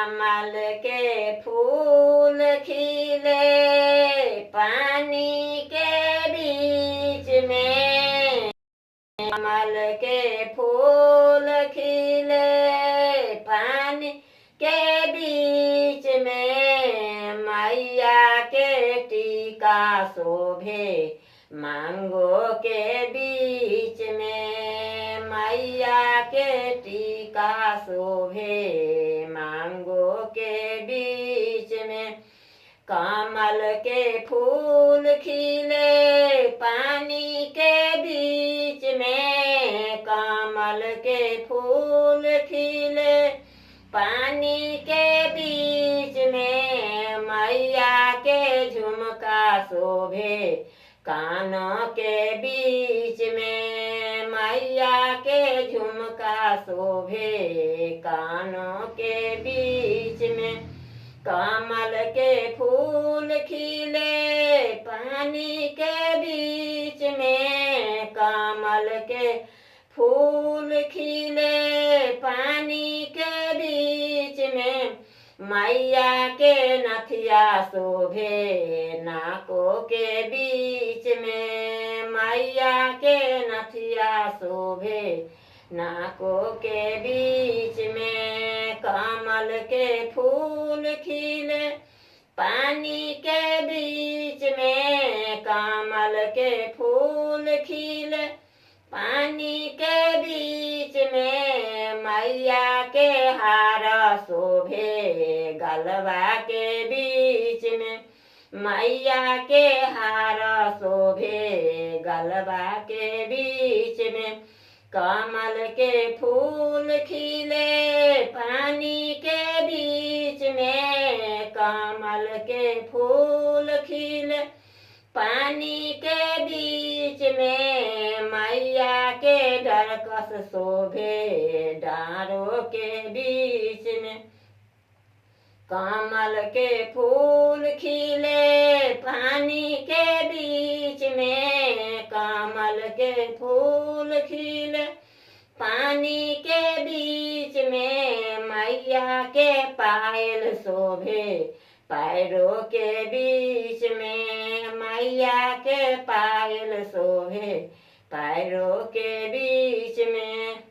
कमल के फूल खिले पानी के बीच में, कमल के फूल खिले पानी के बीच में, मैया के टीका शोभे मांगों के बीच में, मैया के टीका शोभे मांगों के बीच में। कमल के फूल खिले पानी के बीच में, कमल के फूल खिले पानी के बीच में, मैया के झुमका शोभे कानों के बीच में, मैया के झुमका शोभे कानों के बीच में। कमल के फूल खिले पानी के बीच में, कमल के फूल खिले पानी के बीच में, मैया के नथिया शोभे नाकों के बीच में, मैया के नथिया शोभे नाकों के बीच में। कमल के फूल खिले पानी के बीच में, कमल के फूल खिले पानी के बीच में, मैया के हार शोभे गलवा के बीच में, मैया के हार शोभे गलवा के बीच में। कमल के फूल खिले पानी के बीच में, कमल के फूल खिले पानी के बीच में, मैया के डरकस शोभे डारों के बीच में। कमल के फूल खिले पानी के बीच में, कमल के फूल खिले पानी के बीच में, मैया के पायल शोभे पैरों के बीच में, मैया के पायल शोभे पैरों के बीच में।